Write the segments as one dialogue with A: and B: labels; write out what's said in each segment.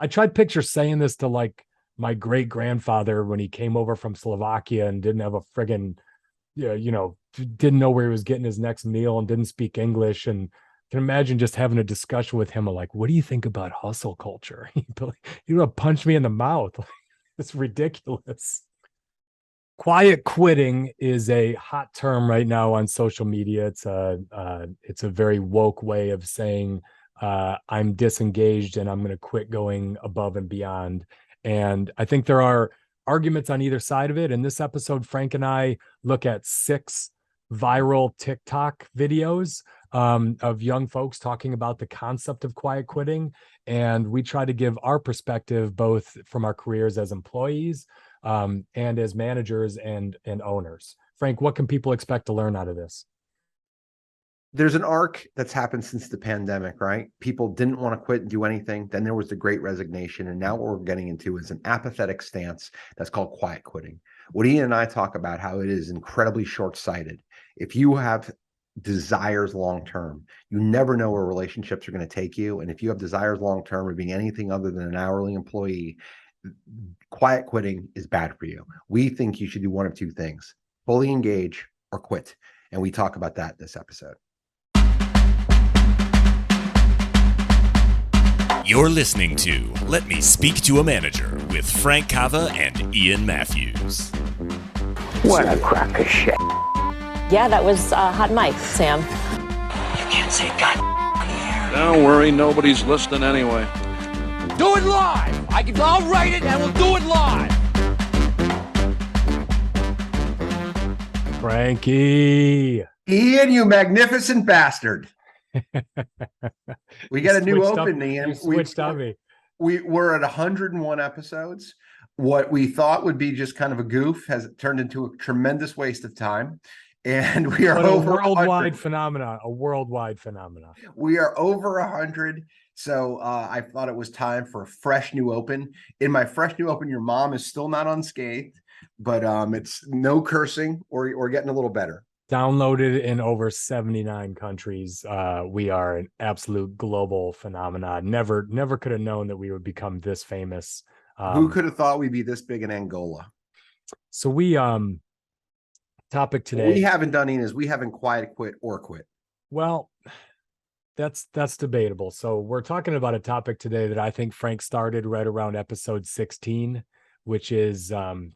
A: I tried picture saying this to like my great grandfather when he came over from Slovakia and didn't have a friggin', didn't know where he was getting his next meal and didn't speak English. And can imagine just having a discussion with him of like, what do you think about hustle culture? He would punch me in the mouth. It's ridiculous. Quiet quitting is a hot term right now on social media. It's a very woke way of saying I'm disengaged and I'm going to quit going above and beyond. And I think there are arguments on either side of it. In this episode, Frank and I look at 6 viral TikTok videos of young folks talking about the concept of quiet quitting. And we try to give our perspective, both from our careers as employees and as managers and owners. Frank, what can people expect to learn out of this?
B: There's an arc that's happened since the pandemic, right? People didn't want to quit and do anything. Then there was the Great Resignation. And now what we're getting into is an apathetic stance that's called quiet quitting. What Ian and I talk about how it is incredibly short-sighted. If you have desires long-term, you never know where relationships are going to take you. And if you have desires long-term of being anything other than an hourly employee, quiet quitting is bad for you. We think you should do one of 2 things: fully engage or quit. And we talk about that this episode.
C: You're listening to Let Me Speak to a Manager with Frank Cava and Ian Matthews.
D: What a crock of shit.
E: Yeah, that was hot mic, Sam.
D: You can't say God on the air.
F: Don't worry, nobody's listening anyway.
G: Do it live! I'll write it and we'll do it live!
A: Frankie!
B: Ian, you magnificent bastard. We got a new open, Ian.
A: You switched on me.
B: We're at 101 episodes. What we thought would be just kind of a goof has turned into a tremendous waste of time. And we are
A: a worldwide phenomenon. We are over 100. So
B: I thought it was time for a fresh new open. In my fresh new open, your mom is still not unscathed, but it's no cursing or getting a little better.
A: Downloaded in over 79 countries. We are an absolute global phenomenon. Never could have known that we would become this famous.
B: Who could have thought we'd be this big in Angola?
A: So we topic today.
B: What we haven't done, Ian, is we haven't quiet quit or quit.
A: Well, that's debatable. So we're talking about a topic today that I think Frank started right around episode 16, which is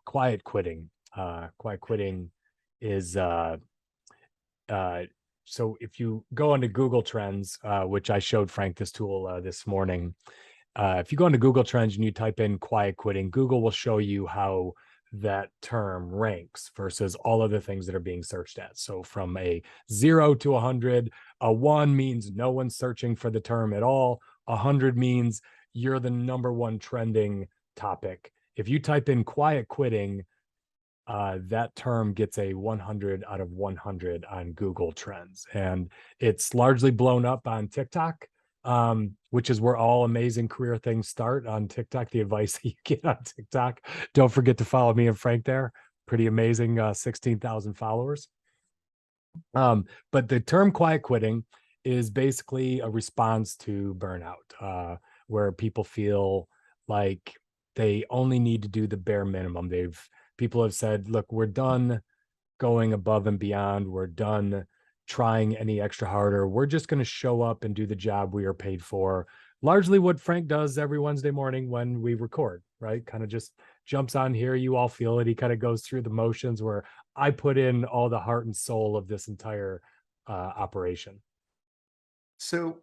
A: quiet quitting. Quiet quitting is so if you go into Google Trends, which I showed Frank this tool this morning, if you go into Google Trends and you type in quiet quitting, Google will show you how that term ranks versus all other things that are being searched at. So from a 0 to 100, a 1 means no one's searching for the term at all. 100 means you're the number 1 trending topic. If you type in quiet quitting, that term gets a 100 out of 100 on Google Trends. And it's largely blown up on TikTok, which is where all amazing career things start on TikTok. The advice that you get on TikTok. Don't forget to follow me and Frank there. Pretty amazing, 16,000 followers. But the term quiet quitting is basically a response to burnout, where people feel like they only need to do the bare minimum. People have said, look, we're done going above and beyond. We're done trying any extra harder. We're just going to show up and do the job we are paid for. Largely what Frank does every Wednesday morning when we record, right? Kind of just jumps on here. You all feel it. He kind of goes through the motions where I put in all the heart and soul of this entire operation.
B: So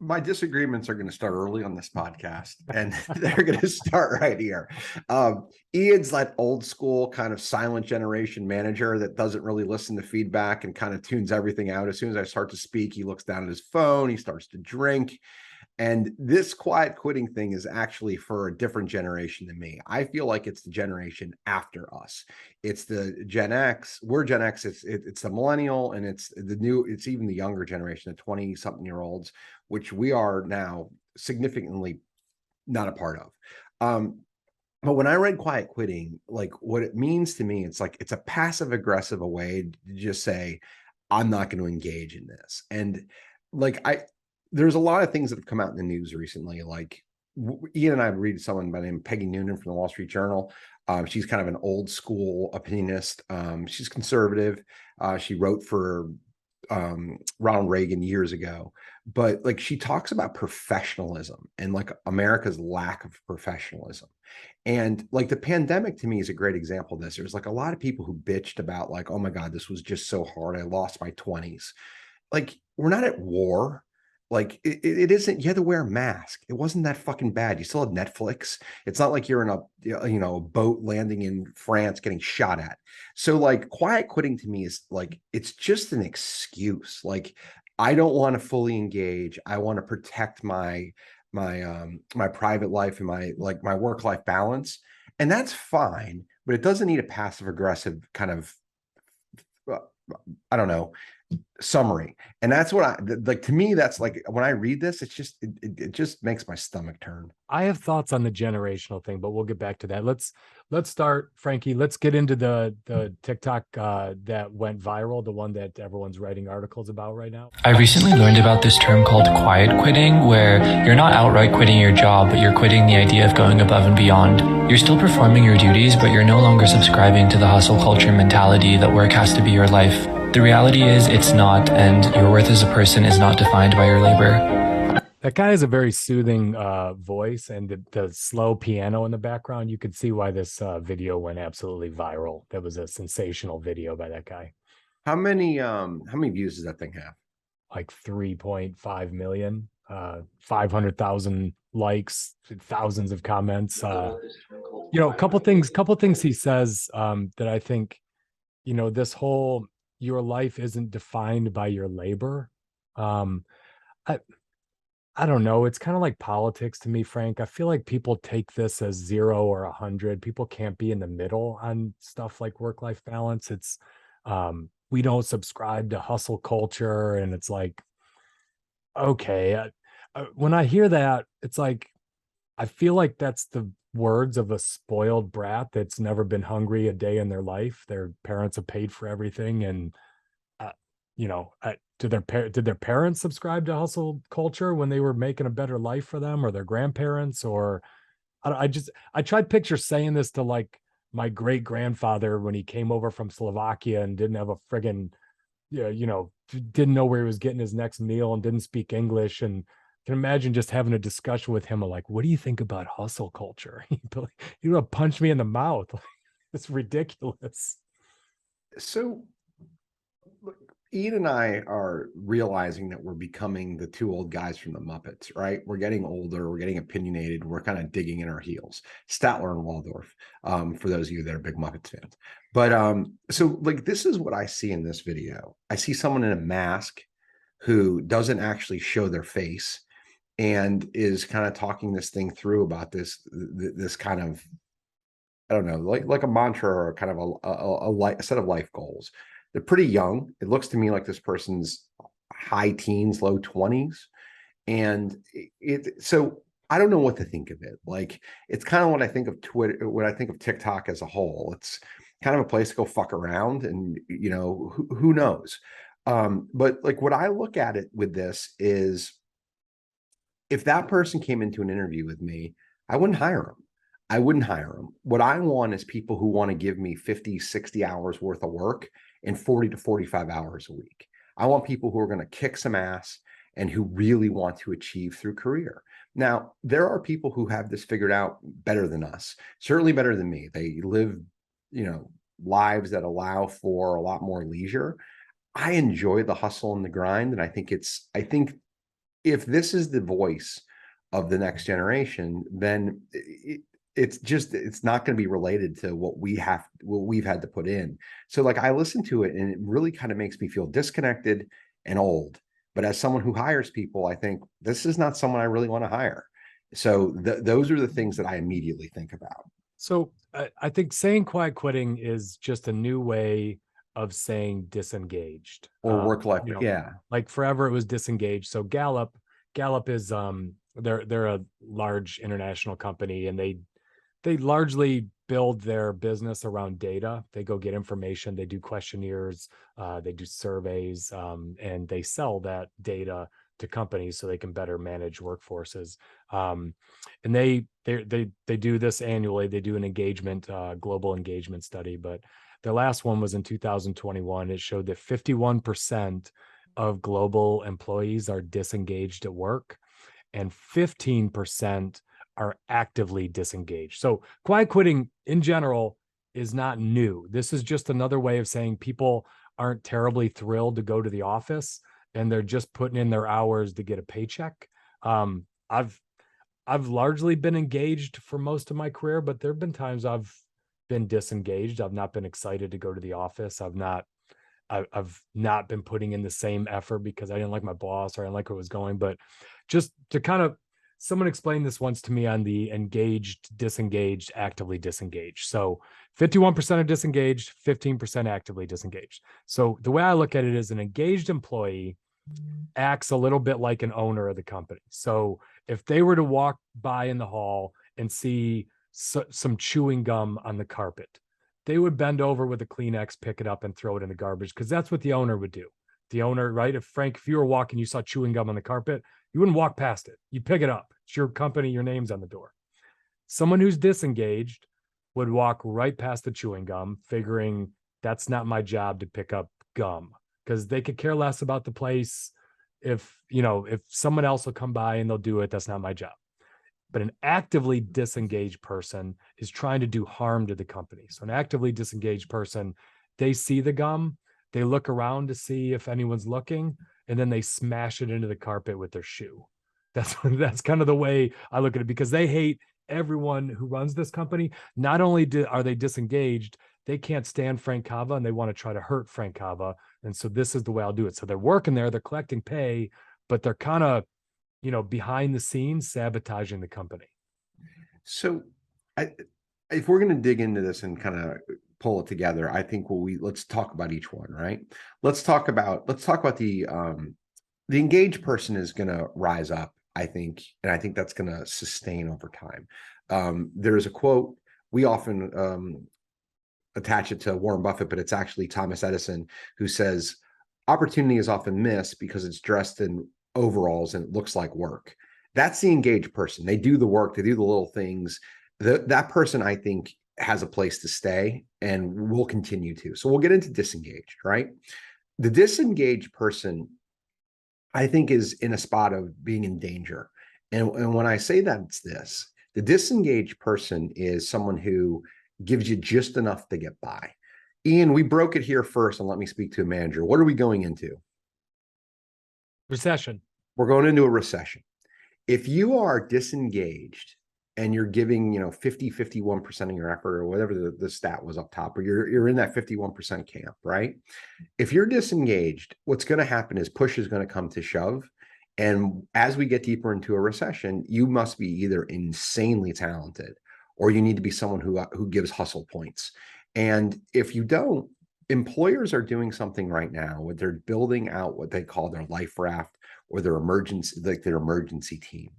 B: my disagreements are going to start early on this podcast, and they're going to start right here. Ian's that old school kind of silent generation manager that doesn't really listen to feedback and kind of tunes everything out. As soon as I start to speak, he looks down at his phone, he starts to drink. And this quiet quitting thing is actually for a different generation than me. I feel like it's the generation after us. It's the Gen X. We're Gen X. It's the millennial, and it's even the younger generation, the 20-something-year-olds, which we are now significantly not a part of. But when I read quiet quitting, like what it means to me, it's like it's a passive aggressive way to just say, I'm not going to engage in this. And like there's a lot of things that have come out in the news recently, like Ian and I read someone by the name of Peggy Noonan from the Wall Street Journal. She's kind of an old school opinionist. She's conservative. She wrote for Ronald Reagan years ago, but like she talks about professionalism and like America's lack of professionalism. And like the pandemic to me is a great example of this. There's like a lot of people who bitched about like, oh my God, this was just so hard. I lost my 20s. Like, we're not at war. Like it isn't, you had to wear a mask. It wasn't that fucking bad. You still have Netflix. It's not like you're in a boat landing in France getting shot at. So like quiet quitting to me is like, it's just an excuse. Like, I don't want to fully engage. I want to protect my private life and my work-life balance. And that's fine, but it doesn't need a passive aggressive kind of, I don't know, summary. And that's what to me, that's like, when I read this, it's just, it just makes my stomach turn.
A: I have thoughts on the generational thing, but we'll get back to that. Let's start, Frankie. Let's get into the TikTok that went viral, the one that everyone's writing articles about right now.
H: I recently learned about this term called quiet quitting, where you're not outright quitting your job, but you're quitting the idea of going above and beyond. You're still performing your duties, but you're no longer subscribing to the hustle culture mentality that work has to be your life. The reality is it's not, and your worth as a person is not defined by your labor.
A: That guy has a very soothing voice, and the slow piano in the background. You could see why this video went absolutely viral. That was a sensational video by that guy.
B: How many views does that thing have?
A: Like 3.5 million, 500,000 likes, thousands of comments. A couple things he says that I think, this whole, your life isn't defined by your labor. I don't know. It's kind of like politics to me, Frank. I feel like people take this as 0 or 100. People can't be in the middle on stuff like work-life balance. It's we don't subscribe to hustle culture, and it's like, okay. When I hear that, it's like, I feel like that's the words of a spoiled brat that's never been hungry a day in their life. Their parents have paid for everything, and did their parents subscribe to hustle culture when they were making a better life for them, or their grandparents? Or I tried picture saying this to like my great grandfather when he came over from Slovakia and didn't have a friggin', didn't know where he was getting his next meal and didn't speak English, and can imagine just having a discussion with him of like, what do you think about hustle culture? He would have punched me in the mouth. It's ridiculous.
B: So Ian and I are realizing that we're becoming the two old guys from the Muppets, right? We're getting older, we're getting opinionated, we're kind of digging in our heels. Statler and Waldorf, for those of you that are big Muppets fans. But so like, this is what I see in this video. I see someone in a mask who doesn't actually show their face and is kind of talking this thing through about this kind of, I don't know, like a mantra or kind of a set of life goals. They're pretty young. It looks to me like this person's high teens, low 20s. And so I don't know what to think of it. Like, it's kind of what I think of Twitter, what I think of TikTok as a whole. It's kind of a place to go fuck around, and who knows? But like, what I look at it with this is, if that person came into an interview with me, I wouldn't hire them. I wouldn't hire them. What I want is people who want to give me 50, 60 hours worth of work in 40 to 45 hours a week. I want people who are going to kick some ass and who really want to achieve through career. Now, there are people who have this figured out better than us, certainly better than me. They live, lives that allow for a lot more leisure. I enjoy the hustle and the grind. And I think if this is the voice of the next generation, then it's not going to be related to what we've had to put in. So like, I listen to it and it really kind of makes me feel disconnected and old. But as someone who hires people, I think this is not someone I really want to hire. So those are the things that I immediately think about.
A: So I think saying quiet quitting is just a new way of saying disengaged
B: Or work life. Yeah.
A: Like forever it was disengaged. So Gallup is they're a large international company, and they largely build their business around data. They go get information, they do questionnaires, they do surveys, and they sell that data to companies so they can better manage workforces. And they do this annually. They do an engagement, global engagement study, but the last one was in 2021. It showed that 51% of global employees are disengaged at work, and 15% are actively disengaged. So quiet quitting in general is not new. This is just another way of saying people aren't terribly thrilled to go to the office and they're just putting in their hours to get a paycheck. I've largely been engaged for most of my career, but there have been times I've been disengaged. I've not been excited to go to the office. I've not been putting in the same effort because I didn't like my boss or I didn't like where it was going. But just to kind of, someone explained this once to me on the engaged, disengaged, actively disengaged. So 51% are disengaged, 15% actively disengaged. So the way I look at it is an engaged employee acts a little bit like an owner of the company. So if they were to walk by in the hall and see some chewing gum on the carpet, they would bend over with a Kleenex, pick it up and throw it in the garbage, because that's what the owner would do. The owner, right? If Frank, if you were walking, you saw chewing gum on the carpet, you wouldn't walk past it. You pick it up. It's your company, your name's on the door. Someone who's disengaged would walk right past the chewing gum, figuring that's not my job to pick up gum, because they could care less about the place. If someone else will come by and they'll do it, that's not my job. But an actively disengaged person is trying to do harm to the company. So an actively disengaged person, they see the gum, they look around to see if anyone's looking, and then they smash it into the carpet with their shoe. That's kind of the way I look at it, because they hate everyone who runs this company. Not only are they disengaged, they can't stand Frank Cava and they want to try to hurt Frank Cava. And so this is the way I'll do it. So they're working there, they're collecting pay, but they're kind of, behind the scenes sabotaging the company. So
B: if we're going to dig into this and kind of pull it together, I think let's talk about each one, right? Let's talk about the engaged person is going to rise up, I think, and I think that's going to sustain over time. There's a quote, we often attach it to Warren Buffett, but it's actually Thomas Edison, who says, opportunity is often missed because it's dressed in overalls and it looks like work. That's the engaged person. They do the work, they do the little things. That person, I think, has a place to stay and will continue to. So we'll get into disengaged, right? The disengaged person, I think, is in a spot of being in danger. And when I say that, it's this: the disengaged person is someone who gives you just enough to get by. Ian, we broke it here first, and let me speak to a manager. What are we going into?
A: Recession.
B: We're going into a recession. If you are disengaged and you're giving, 51% of your effort, or whatever the stat was up top, or you're in that 51% camp, right? If you're disengaged, what's going to happen is push is going to come to shove. And as we get deeper into a recession, you must be either insanely talented or you need to be someone who gives hustle points. And if you don't, employers are doing something right now where they're building out what they call their life raft or their emergency team.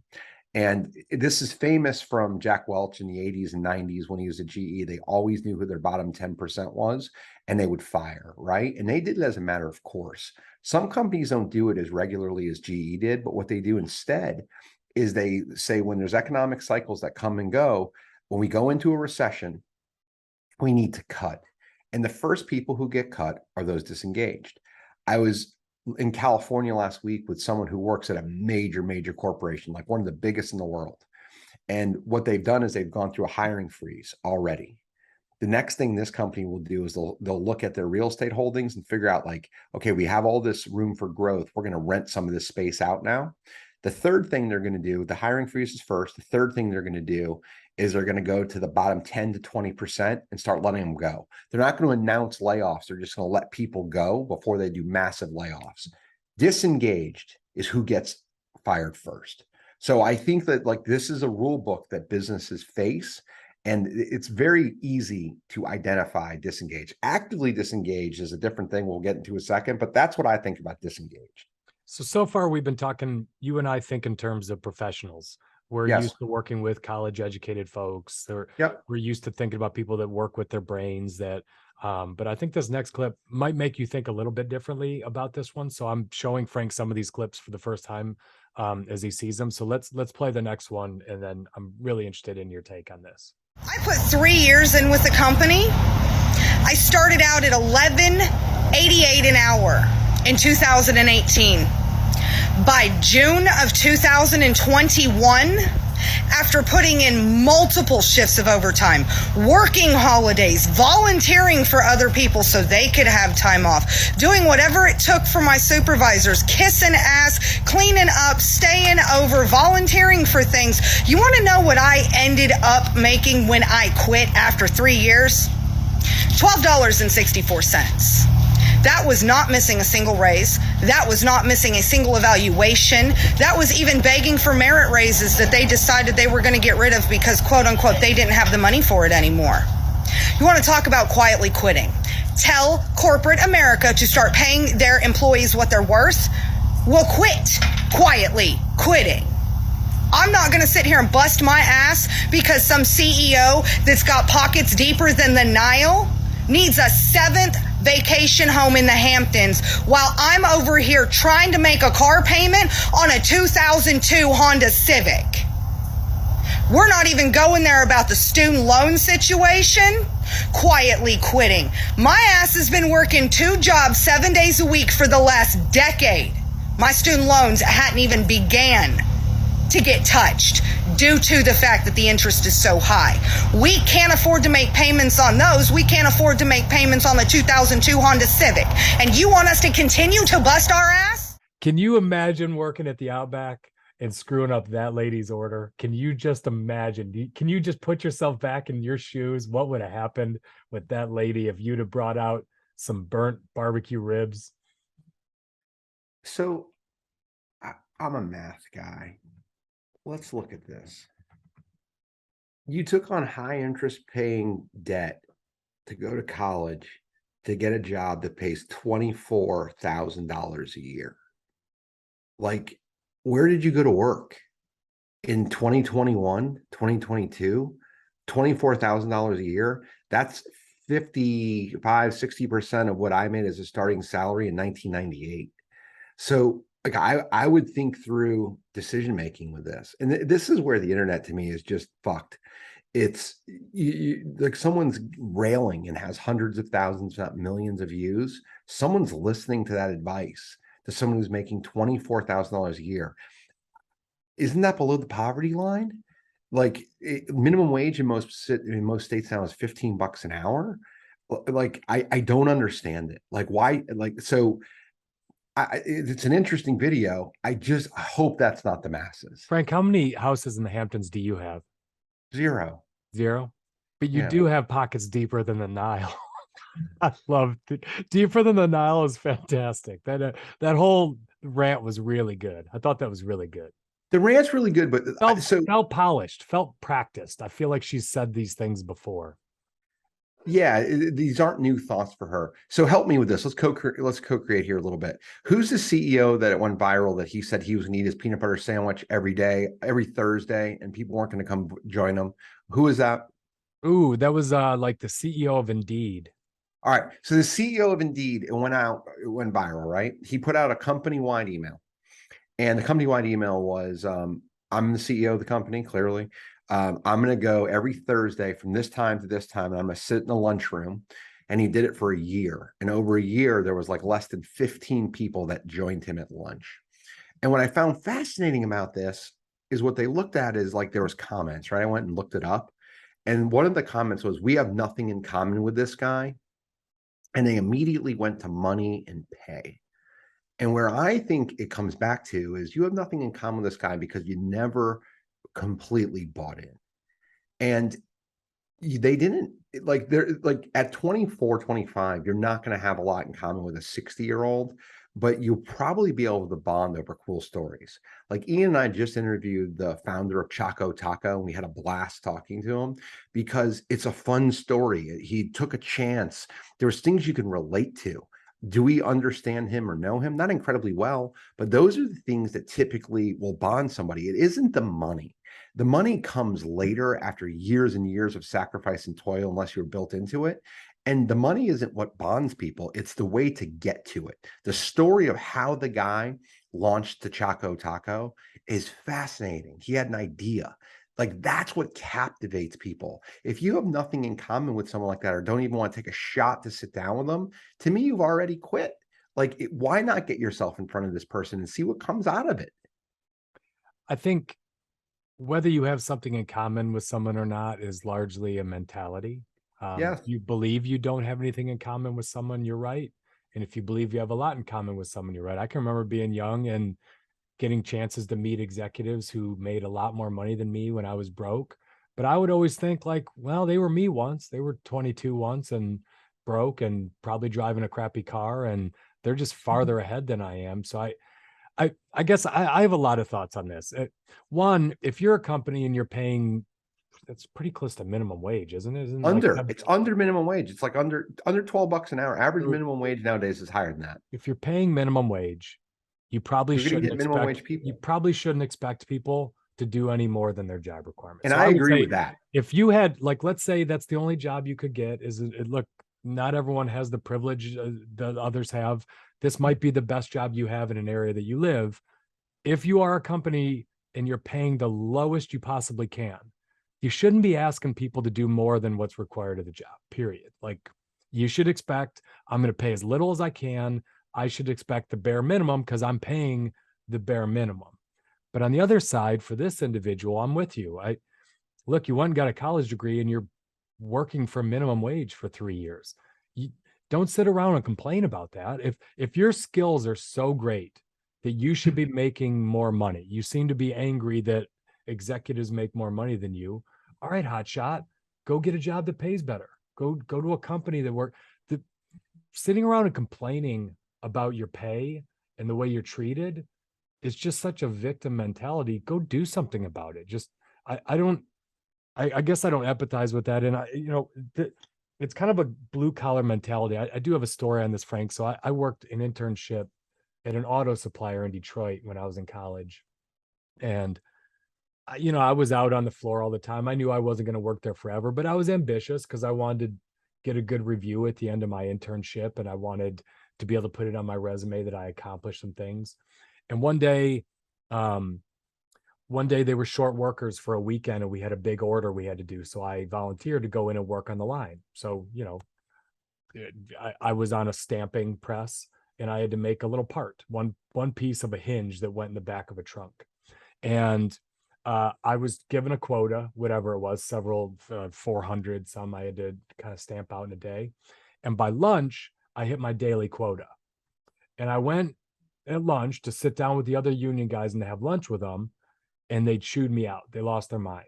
B: And this is famous from Jack Welch in the 80s and 90s when he was at GE. They always knew who their bottom 10% was, and they would fire, right? And they did it as a matter of course. Some companies don't do it as regularly as GE did, but what they do instead is they say, when there's economic cycles that come and go, when we go into a recession, we need to cut. And the first people who get cut are those disengaged. I was in California last week with someone who works at a major corporation, like one of the biggest in the world. And what they've done is they've gone through a hiring freeze already. The next thing this company will do is they'll look at their real estate holdings and figure out, like, okay, we have all this room for growth. We're going to rent some of this space out now. The third thing they're going to do, the hiring freeze is first. The third thing they're going to do is they're going to go to the bottom 10 to 20% and start letting them go. They're not going to announce layoffs. They're just going to let people go before they do massive layoffs. Disengaged is who gets fired first. So I think that, like, this is a rule book that businesses face, and it's very easy to identify disengaged. Actively disengaged is a different thing we'll get into a second, but that's what I think about disengaged.
A: So far we've been talking, you and I think in terms of professionals. We're used to working with college educated folks. We're used to thinking about people that work with their brains, that But I think this next clip might make you think a little bit differently about this one. So I'm showing Frank some of these clips for the first time as he sees them. So let's play the next one, and then I'm really interested in your take on this.
I: I put 3 years in with the company. I started out at $11.88 an hour in 2018. By June of 2021, after putting in multiple shifts of overtime, working holidays, volunteering for other people so they could have time off, doing whatever it took for my supervisors, kissing ass, cleaning up, staying over, volunteering for things. You want to know what I ended up making when I quit after 3 years? $12.64. That was not missing a single raise. That was not missing a single evaluation. That was even begging for merit raises that they decided they were going to get rid of because, quote unquote, they didn't have the money for it anymore. You want to talk about quietly quitting? Tell corporate America to start paying their employees what they're worth. We'll quit quietly quitting. I'm not going to sit here and bust my ass because some CEO that's got pockets deeper than the Nile needs a 7th vacation home in the Hamptons while I'm over here trying to make a car payment on a 2002 Honda Civic. We're not even going there about the student loan situation. Quietly quitting. My ass has been working 2 jobs 7 days a week for the last decade. My student loans hadn't even began to get touched due to the fact that the interest is so high. We can't afford to make payments on those. We can't afford to make payments on the 2002 Honda Civic. And you want us to continue to bust our ass?
A: Can you imagine working at the Outback and screwing up that lady's order? Can you just imagine? Can you just put yourself back in your shoes? What would have happened with that lady if you'd have brought out some burnt barbecue ribs?
B: So I'm a math guy. Let's look at this. You took on high interest paying debt to go to college to get a job that pays $24,000 a year. Like, where did you go to work in 2021, 2022? $24,000 a year. That's 60% of what I made as a starting salary in 1998. So like I would think through decision making with this, and this is where the internet to me is just fucked. It's like someone's railing and has hundreds of thousands, not millions of views. Someone's listening to that advice to someone who's making $24,000 a year. Isn't that below the poverty line? Like minimum wage in most states now is $15 an hour. Like I don't understand it. Like why? Like so. It's an interesting video. I hope that's not the masses.
A: Frank, how many houses in the Hamptons do you have?
B: 0.
A: But you do have pockets deeper than the Nile. I love deeper than the Nile is fantastic. That whole rant was really good. I thought that was really good.
B: The rant's really good, but
A: felt polished, felt practiced. I feel like she's said these things before.
B: Yeah, these aren't new thoughts for her. So help me with this. Let's co-create here a little bit. Who's the CEO that it went viral that he said he was going to eat his peanut butter sandwich every day, every Thursday, and people weren't going to come join him? Who is that?
A: Ooh, that was like the CEO of Indeed.
B: All right. So the CEO of Indeed, it went viral, right? He put out a company-wide email. And the company-wide email was, I'm the CEO of the company, clearly. I'm going to go every Thursday from this time to this time, and I'm going to sit in the lunchroom. And he did it for a year. And over a year, there was like less than 15 people that joined him at lunch. And what I found fascinating about this is what they looked at is like there was comments, right? I went and looked it up. And one of the comments was, we have nothing in common with this guy. And they immediately went to money and pay. And where I think it comes back to is you have nothing in common with this guy because you never completely bought in. And they didn't, like, they're like at 24, 25, you're not going to have a lot in common with a 60-year-old, but you'll probably be able to bond over cool stories. Like Ian and I just interviewed the founder of Choco Taco, and we had a blast talking to him because it's a fun story. He took a chance. There's things you can relate to. Do we understand him or know him? Not incredibly well, but those are the things that typically will bond somebody. It isn't the money. The money comes later after years and years of sacrifice and toil, unless you're built into it. And the money isn't what bonds people. It's the way to get to it. The story of how the guy launched the Choco Taco is fascinating. He had an idea. Like, that's what captivates people. If you have nothing in common with someone like that, or don't even want to take a shot to sit down with them, to me, you've already quit. Like, why not get yourself in front of this person and see what comes out of it?
A: I think whether you have something in common with someone or not is largely a mentality.
B: Yes.
A: If you believe you don't have anything in common with someone, you're right. And if you believe you have a lot in common with someone, you're right. I can remember being young and getting chances to meet executives who made a lot more money than me when I was broke. But I would always think like, well, they were me once. They were 22 once and broke and probably driving a crappy car, and they're just farther ahead than I am. So I guess I have a lot of thoughts on this. One, if you're a company and you're paying, that's pretty close to minimum wage, isn't it? Isn't like
B: It's under minimum wage. It's like under $12 an hour. Average minimum wage nowadays is higher than that.
A: if you're paying minimum wage, you probably
B: You're gonna
A: shouldn't
B: get minimum
A: expect
B: wage people.
A: you probably shouldn't expect people to do any more than their job requirements.
B: And
A: So
B: I
A: would
B: agree
A: say
B: with that.
A: if you had, like, let's say that's the only job you could get, look, not everyone has the privilege that others have. This might be the best job you have in an area that you live. If you are a company and you're paying the lowest you possibly can, you shouldn't be asking people to do more than what's required of the job, period. Like, you should expect, I'm going to pay as little as I can. I should expect the bare minimum because I'm paying the bare minimum. But on the other side, for this individual, I'm with you. Look, you went and got a college degree and you're working for minimum wage for 3 years. You don't sit around and complain about that. If your skills are so great that you should be making more money, you seem to be angry that executives make more money than you. All right, hotshot, go get a job that pays better. Go to a company that sitting around and complaining about your pay and the way you're treated is just such a victim mentality. Go do something about it. Just I guess I don't empathize with that. And it's kind of a blue collar mentality. I do have a story on this, Frank. So I worked an internship at an auto supplier in Detroit when I was in college. And I was out on the floor all the time. I knew I wasn't going to work there forever, but I was ambitious because I wanted to get a good review at the end of my internship. And I wanted to be able to put it on my resume that I accomplished some things. And one day they were short workers for a weekend and we had a big order we had to do. So I volunteered to go in and work on the line. So, I was on a stamping press and I had to make a little part, one piece of a hinge that went in the back of a trunk. And I was given a quota, whatever it was, several 400, some I had to kind of stamp out in a day. And by lunch, I hit my daily quota. And I went at lunch to sit down with the other union guys and to have lunch with them. And they chewed me out. They lost their mind.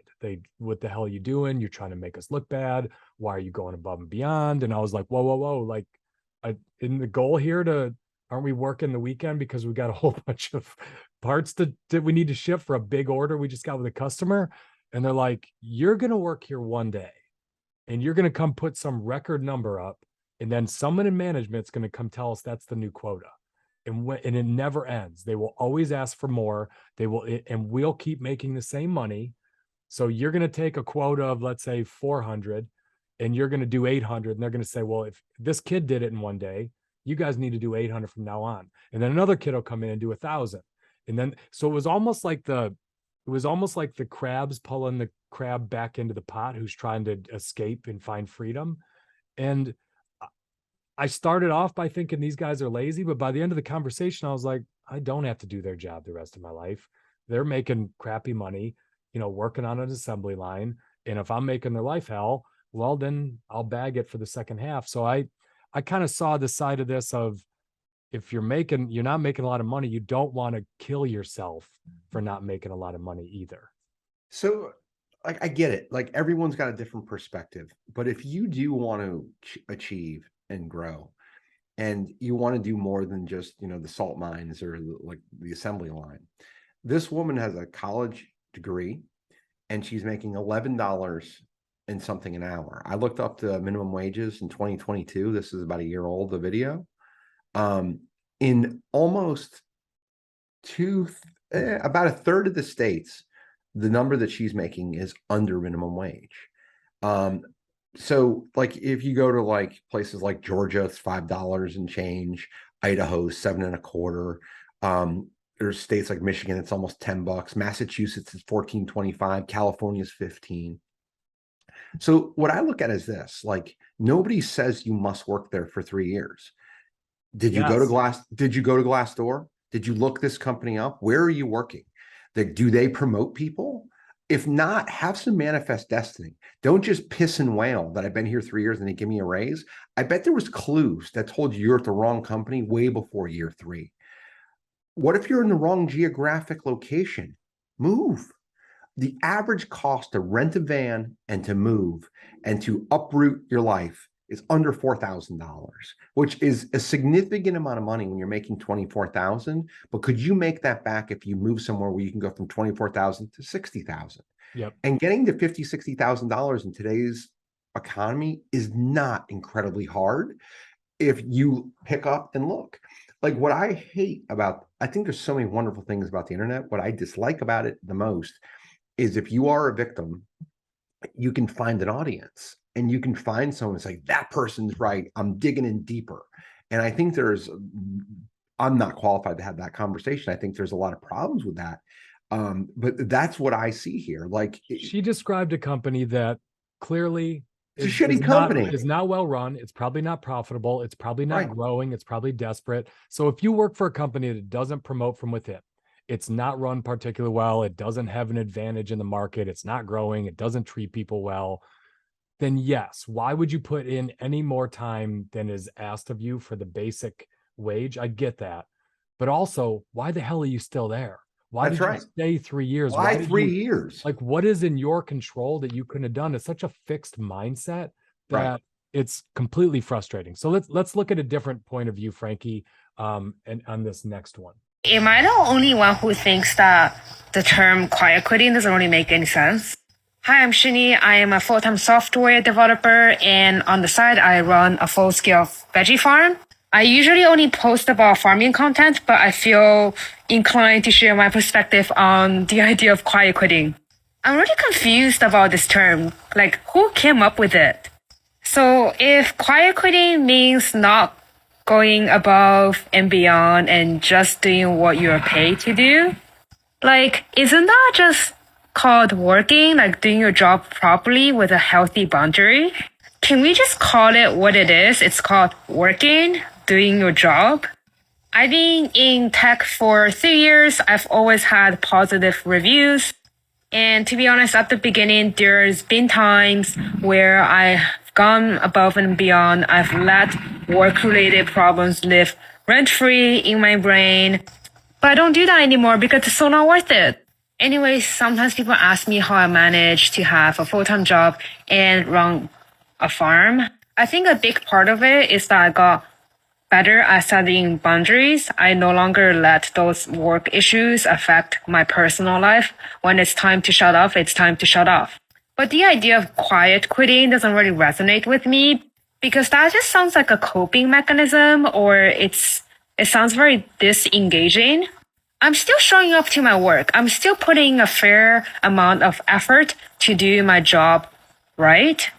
A: What the hell are you doing? You're trying to make us look bad. Why are you going above and beyond? And I was like, whoa. Like, in the goal here aren't we working the weekend because we got a whole bunch of parts that we need to ship for a big order we just got with a customer? And they're like, you're going to work here one day and you're going to come put some record number up. And then someone in management's going to come tell us that's the new quota. And it never ends. They will always ask for more. And we'll keep making the same money. So you're going to take a quota of, let's say, 400 and you're going to do 800. And they're going to say, well, if this kid did it in one day, you guys need to do 800 from now on. And then another kid will come in and do 1,000. And then, so it was almost like the crabs pulling the crab back into the pot who's trying to escape and find freedom. And I started off by thinking these guys are lazy, but by the end of the conversation, I was like, I don't have to do their job the rest of my life. They're making crappy money, working on an assembly line. And if I'm making their life hell, well, then I'll bag it for the second half. So I kind of saw the side of this of, if you're not making a lot of money, you don't want to kill yourself for not making a lot of money either.
B: So, like, I get it. Like, everyone's got a different perspective, but if you do want to achieve and grow, and you want to do more than just, the salt mines or like the assembly line, this woman has a college degree and she's making $11 and something an hour. I looked up the minimum wages in 2022. This is about a year old, the video. In almost about a third of the states, the number that she's making is under minimum wage. So like if you go to like places like Georgia, it's $5 and change. Idaho, 7.25. There's states like Michigan, it's almost $10. Massachusetts is 14.25. California is 15. So what I look at is this: like nobody says you must work there for 3 years. Did you go to Glassdoor? Did you look this company up? Where are you working? Do they promote people? If not, have some manifest destiny. Don't just piss and wail that I've been here 3 years and they give me a raise. I bet there was clues that told you you're at the wrong company way before year 3. What if you're in the wrong geographic location? Move. The average cost to rent a van and to move and to uproot your life is under $4,000, which is a significant amount of money when you're making $24,000. But could you make that back if you move somewhere where you can go from $24,000 to $60,000?
A: Yep.
B: And getting to $50,000-$60,000 in today's economy is not incredibly hard if you pick up and look. Like what I hate about, I think there's so many wonderful things about the internet. What I dislike about it the most is if you are a victim, you can find an audience and you can find someone that's like, that person's right. I'm digging in deeper. And I think I'm not qualified to have that conversation. I think there's a lot of problems with that. But that's what I see here. Like
A: she described a company that clearly
B: it's a shitty company.
A: Is not well run. It's probably not profitable. It's probably not
B: Right.
A: growing. It's probably desperate. So if you work for a company that doesn't promote from within, it's not run particularly well, it doesn't have an advantage in the market, it's not growing, it doesn't treat people well, then yes, why would you put in any more time than is asked of you for the basic wage? I get that. But also, why the hell are you still there? Why
B: That's
A: did
B: right.
A: you stay 3 years?
B: Why
A: did
B: 3
A: you-
B: years?
A: Like, what is in your control that you couldn't have done? It's such a fixed mindset that
B: Right.
A: it's completely frustrating. So let's look at a different point of view, Frankie, and on this next one.
J: Am I the only one who thinks that the term quiet quitting doesn't really make any sense? Hi, I'm Shini. I am a full-time software developer, and on the side, I run a full-scale veggie farm. I usually only post about farming content, but I feel inclined to share my perspective on the idea of quiet quitting. I'm really confused about this term. Like, who came up with it? So if quiet quitting means not going above and beyond and just doing what you're paid to do, like, isn't that just called working, like doing your job properly with a healthy boundary? Can we just call it what it is? It's called working, doing your job. I've been in tech for 3 years. I've always had positive reviews. And to be honest, at the beginning, there's been times where I've gone above and beyond. I've let work-related problems live rent-free in my brain. But I don't do that anymore because it's so not worth it. Anyway, sometimes people ask me how I manage to have a full-time job and run a farm. I think a big part of it is that I got better at setting boundaries. I no longer let those work issues affect my personal life. When it's time to shut off, it's time to shut off. But the idea of quiet quitting doesn't really resonate with me because that just sounds like a coping mechanism, or it sounds very disengaging. I'm still showing up to my work. I'm still putting a fair amount of effort to do my job right.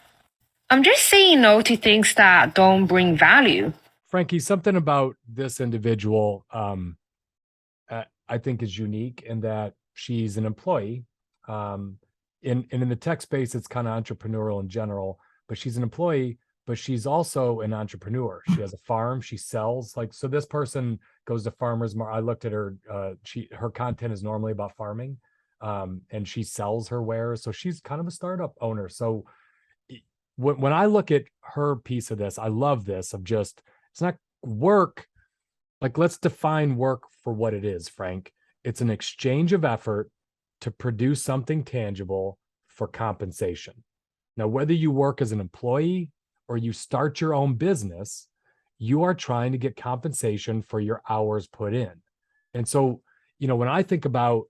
J: I'm just saying no to things that don't bring value.
A: Frankie, something about this individual I think is unique in that she's an employee. In the tech space, it's kind of entrepreneurial in general, but she's an employee, but she's also an entrepreneur. She has a farm, she sells, like, so this person goes to farmers market. I looked at her, her content is normally about farming, and she sells her wares. So she's kind of a startup owner. So when I look at her piece of this, I love this of just, it's not work. Like, let's define work for what it is, Frank. It's an exchange of effort to produce something tangible for compensation. Now, whether you work as an employee or you start your own business, you are trying to get compensation for your hours put in. And so, when I think about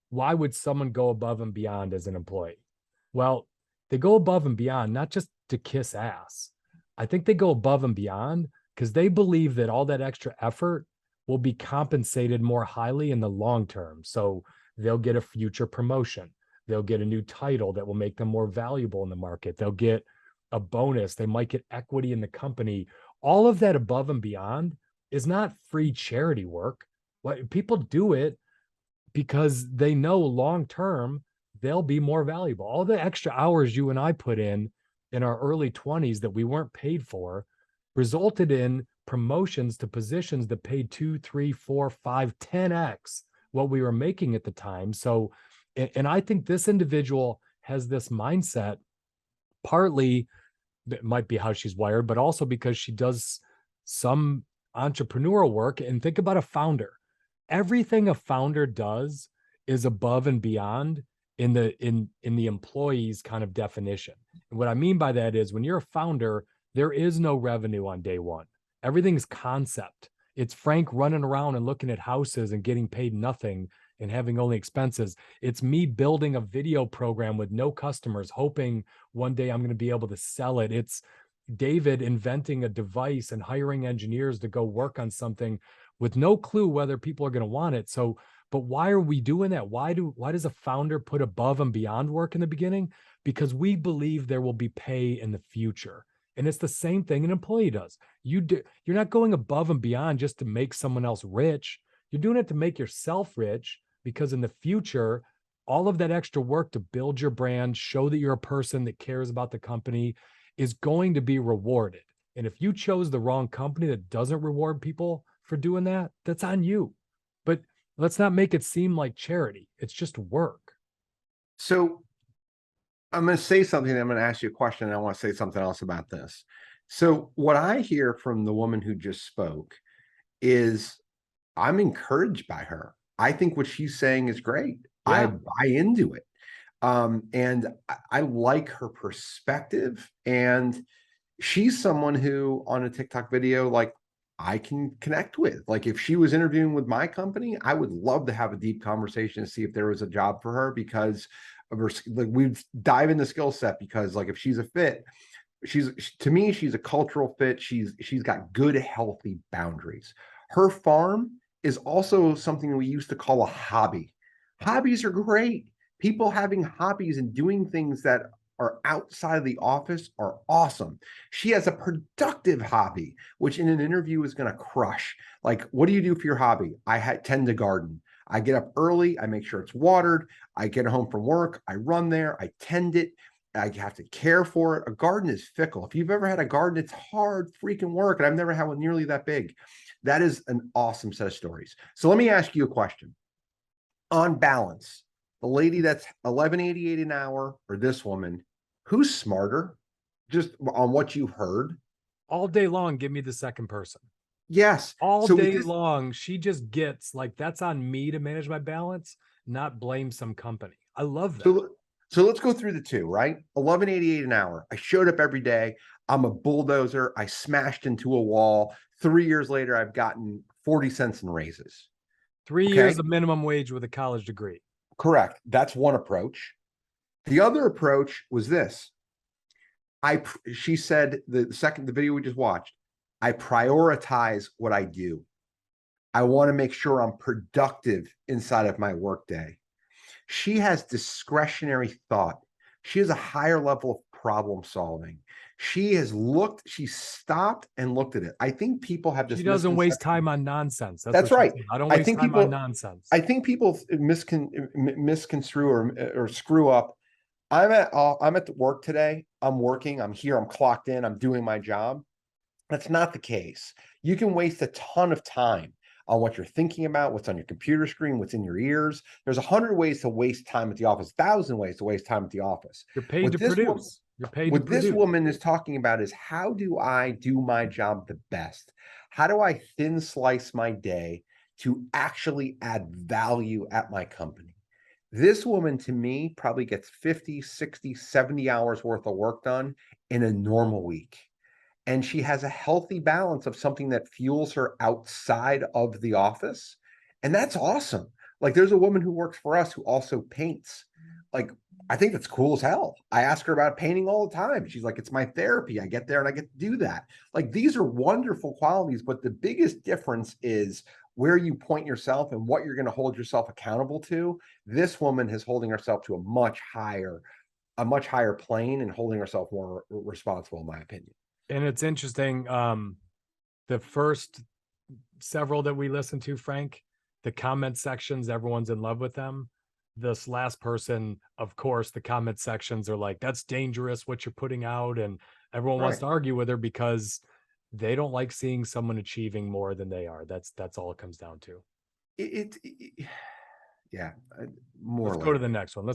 A: why would someone go above and beyond as an employee? Well, they go above and beyond, not just to kiss ass. I think they go above and beyond because they believe that all that extra effort will be compensated more highly in the long term. So they'll get a future promotion. They'll get a new title that will make them more valuable in the market. They'll get a bonus. They might get equity in the company. All of that above and beyond is not free charity work. What people do it because they know long term they'll be more valuable. All the extra hours you and I put in our early 20s that we weren't paid for resulted in promotions to positions that paid 2, 3, 4, 5, 10x what we were making at the time. So, and I think this individual has this mindset, partly it might be how she's wired, but also because she does some entrepreneurial work. And think about a founder. Everything a founder does is above and beyond in the employee's kind of definition. And what I mean by that is when you're a founder, there is no revenue on day one. Everything's concept. It's Frank running around and looking at houses and getting paid nothing and having only expenses. It's me building a video program with no customers, hoping one day I'm going to be able to sell it. It's David inventing a device and hiring engineers to go work on something with no clue whether people are going to want it. So, but why are we doing that? Why does a founder put above and beyond work in the beginning? Because we believe there will be pay in the future. And it's the same thing an employee does. You're not going above and beyond just to make someone else rich. You're doing it to make yourself rich, because in the future, all of that extra work to build your brand, show that you're a person that cares about the company, is going to be rewarded. And if you chose the wrong company that doesn't reward people for doing that, that's on you. But let's not make it seem like charity. It's just work.
B: So I'm going to say something. I'm going to ask you a question. And I want to say something else about this. So what I hear from the woman who just spoke is I'm encouraged by her. I think what she's saying is great. Yeah. I buy into it. And I like her perspective. And she's someone who on a TikTok video, like, I can connect with. Like, if she was interviewing with my company, I would love to have a deep conversation to see if there was a job for her, because of her, like, we'd dive into skill set, because like if she's a fit, to me, she's a cultural fit. She's got good, healthy boundaries. Her farm is also something we used to call a hobby. Hobbies are great. People having hobbies and doing things that are outside of the office are awesome. She has a productive hobby, which in an interview is going to crush. Like, what do you do for your hobby? I tend to garden. I get up early. I make sure it's watered. I get home from work. I run there. I tend it. I have to care for it. A garden is fickle. If you've ever had a garden, it's hard freaking work. And I've never had one nearly that big. That is an awesome set of stories. So let me ask you a question. On balance, the lady that's $11.88 an hour, or this woman, who's smarter? Just on what you heard?
A: All day long, give me the second person.
B: Yes.
A: All day long, she just gets like, that's on me to manage my balance, not blame some company. I love that.
B: So let's go through the two, right? $11.88 an hour. I showed up every day. I'm a bulldozer. I smashed into a wall. 3 years later, I've gotten 40 cents in raises.
A: 3 years of minimum wage with a college degree.
B: Correct. That's one approach. The other approach was this. She said, the video we just watched, I prioritize what I do. I want to make sure I'm productive inside of my workday. She has discretionary thought. She has a higher level of problem solving. She stopped and looked at it. I think people have this.
A: She doesn't waste time on nonsense.
B: That's right.
A: I don't waste time on nonsense.
B: I think people misconstrue or screw up. I'm at work today. I'm working. I'm here. I'm clocked in. I'm doing my job. That's not the case. You can waste a ton of time on what you're thinking about, what's on your computer screen, what's in your ears. There's 100 ways to waste time at the office, 1,000 ways to waste time at the office.
A: You're paid to produce.
B: What this woman is talking about is, how do I do my job the best? How do I thin slice my day to actually add value at my company? This woman, to me, probably gets 50, 60, 70 hours worth of work done in a normal week. And she has a healthy balance of something that fuels her outside of the office. And that's awesome. Like, there's a woman who works for us who also paints. Like, I think that's cool as hell. I ask her about painting all the time. She's like, it's my therapy. I get there and I get to do that. Like, these are wonderful qualities, but the biggest difference is where you point yourself and what you're going to hold yourself accountable to. This woman is holding herself to a much higher a much higher plane and holding ourselves more responsible, in my opinion.
A: And it's interesting. The first several that we listened to, Frank, the comment sections, everyone's in love with them. This last person, of course, the comment sections are like, that's dangerous what you're putting out. And everyone wants to argue with her because they don't like seeing someone achieving more than they are. That's all it comes down to.
B: Yeah. More.
A: Let's go to the next one.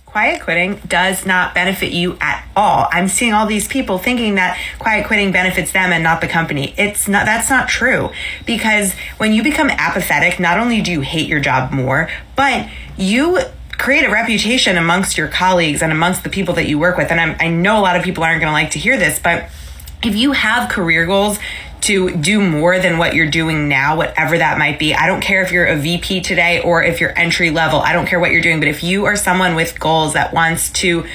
K: Quiet quitting does not benefit you at all. I'm seeing all these people thinking that quiet quitting benefits them and not the company. That's not true, because when you become apathetic, not only do you hate your job more, but you create a reputation amongst your colleagues and amongst the people that you work with. And I know a lot of people aren't going to like to hear this, but if you have career goals to do more than what you're doing now, whatever that might be. I don't care if you're a VP today or if you're entry level. I don't care what you're doing. But if you are someone with goals that wants to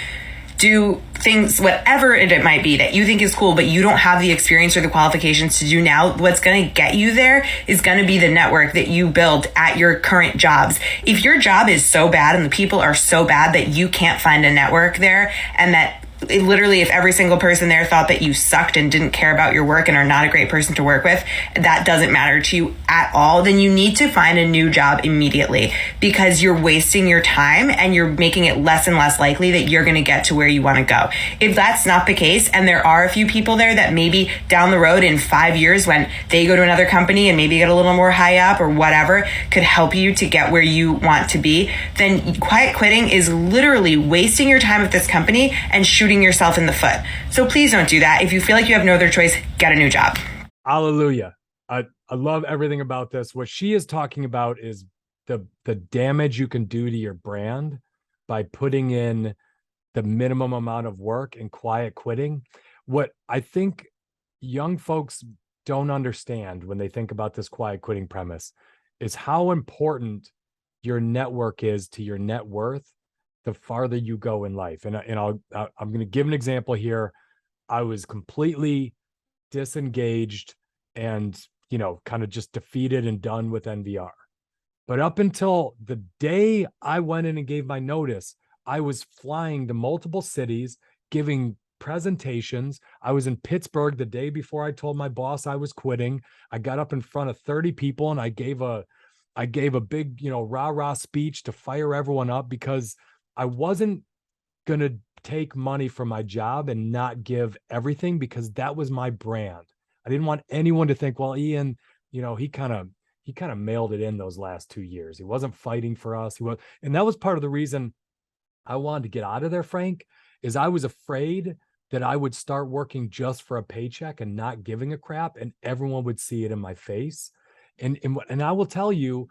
K: do things, whatever it might be that you think is cool, but you don't have the experience or the qualifications to do now, what's going to get you there is going to be the network that you build at your current jobs. If your job is so bad and the people are so bad that you can't find a network there, and that literally if every single person there thought that you sucked and didn't care about your work and are not a great person to work with, that doesn't matter to you at all, then you need to find a new job immediately, because you're wasting your time and you're making it less and less likely that you're going to get to where you want to go. If that's not the case, and there are a few people there that maybe down the road in 5 years when they go to another company and maybe get a little more high up or whatever could help you to get where you want to be, then quiet quitting is literally wasting your time at this company and shooting yourself in the foot. So please don't do that. If you feel like you have no other choice, get a new job.
A: Hallelujah. I love everything about this. What she is talking about is the damage you can do to your brand by putting in the minimum amount of work and quiet quitting. What I think young folks don't understand when they think about this quiet quitting premise is how important your network is to your net worth the farther you go in life. And I'm going to give an example here. I was completely disengaged and, kind of just defeated and done with NVR. But up until the day I went in and gave my notice, I was flying to multiple cities, giving presentations. I was in Pittsburgh the day before I told my boss I was quitting. I got up in front of 30 people and I gave a big, rah-rah speech to fire everyone up, because I wasn't going to take money from my job and not give everything, because that was my brand. I didn't want anyone to think, well, Ian, he kind of mailed it in those last 2 years. He wasn't fighting for us. And that was part of the reason I wanted to get out of there, Frank, is I was afraid that I would start working just for a paycheck and not giving a crap, and everyone would see it in my face. And I will tell you,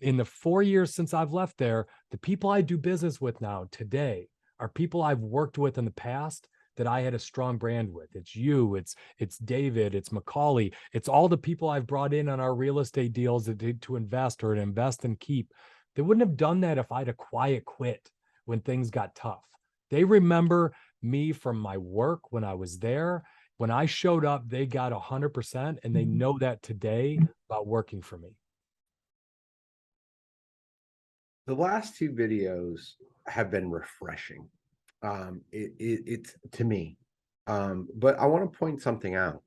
A: in the 4 years since I've left there, the people I do business with now today are people I've worked with in the past that I had a strong brand with. It's you, it's David, it's Macaulay, it's all the people I've brought in on our real estate deals to invest or to invest and keep. They wouldn't have done that if I'd have quiet quit when things got tough. They remember me from my work when I was there. When I showed up, they got 100%, and they know that today about working for me.
B: The last two videos have been refreshing. It's to me, but I want to point something out.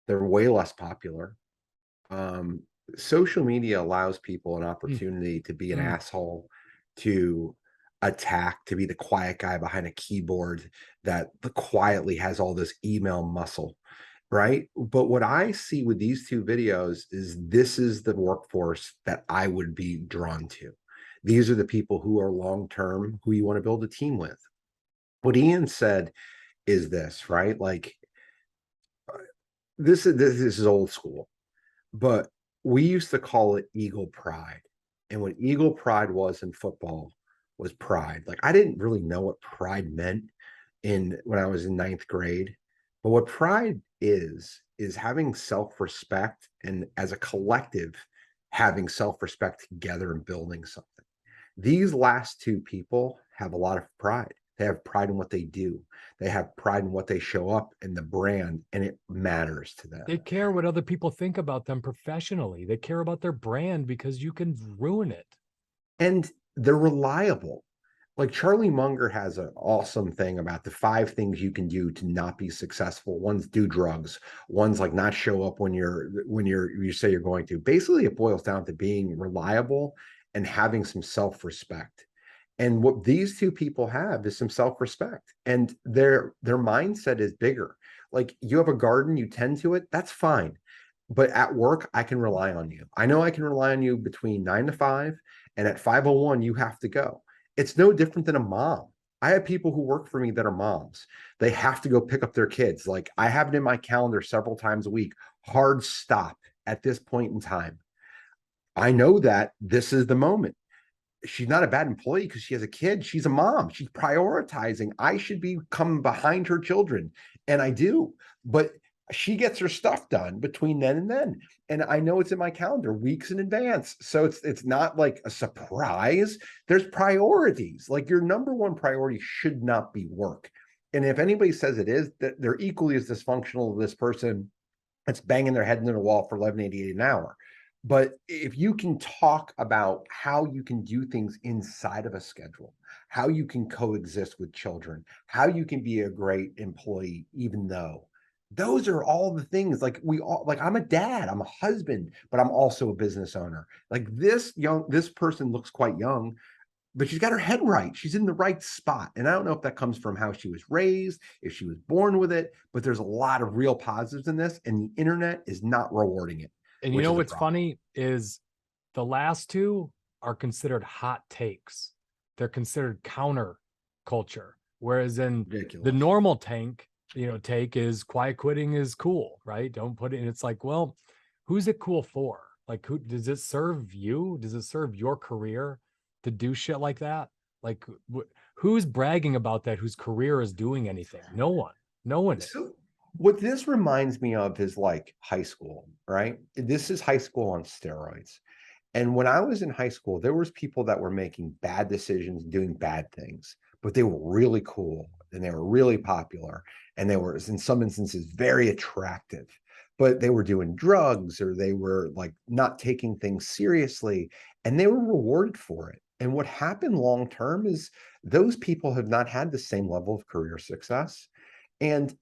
B: They're way less popular. Social media allows people an opportunity to be an asshole, to attack, to be the quiet guy behind a keyboard that quietly has all this email muscle, right? But what I see with these two videos is this is the workforce that I would be drawn to. These are the people who are long-term, who you want to build a team with. What Ian said is this, right? Like, this is old school, but we used to call it Eagle Pride. And what Eagle Pride was in football was pride. Like, I didn't really know what pride meant when I was in 9th grade. But what pride is having self-respect, and as a collective, having self-respect together and building something. These last two people have a lot of pride. They have pride in what they do. They have pride in what they show up in the brand, and it matters to them.
A: They care what other people think about them professionally. They care about their brand because you can ruin it.
B: And they're reliable. Like Charlie Munger has an awesome thing about the 5 things you can do to not be successful. One's do drugs. One's like not show up when you say you're going to. Basically, it boils down to being reliable and having some self-respect. And what these two people have is some self-respect, and their mindset is bigger. Like you have a garden, you tend to it, that's fine. But at work, I can rely on you. I know I can rely on you between 9 to 5, and at 5:01, you have to go. It's no different than a mom. I have people who work for me that are moms. They have to go pick up their kids. Like I have it in my calendar several times a week. Hard stop at this point in time. I know that this is the moment. She's not a bad employee because she has a kid. She's a mom. She's prioritizing. I should be coming behind her children, and I do. But she gets her stuff done between then and then, and I know it's in my calendar weeks in advance. So it's not like a surprise. There's priorities. Like your number one priority should not be work. And if anybody says it is, that they're equally as dysfunctional as this person that's banging their head into the wall for 11.88 an hour. But if you can talk about how you can do things inside of a schedule, how you can coexist with children, how you can be a great employee, even though those are all the things like we all like. I'm a dad, I'm a husband, but I'm also a business owner. Like this person looks quite young, but she's got her head right. She's in the right spot. And I don't know if that comes from how she was raised, if she was born with it, but there's a lot of real positives in this, and the internet is not rewarding it.
A: And you know what's funny is the last two are considered hot takes. They're considered counter culture. Whereas in the normal take is quiet quitting is cool, right? Don't put it in. It's like, well, who's it cool for? Like, who does it serve you? Does it serve your career to do shit like that? Like, who's bragging about that? Whose career is doing anything? No one. No one is.
B: What this reminds me of is like high school, right? This is high school on steroids. And when I was in high school, there was people that were making bad decisions, doing bad things, but they were really cool and they were really popular. And they were, in some instances, very attractive, but they were doing drugs or they were like not taking things seriously, and they were rewarded for it. And what happened long term is those people have not had the same level of career success. And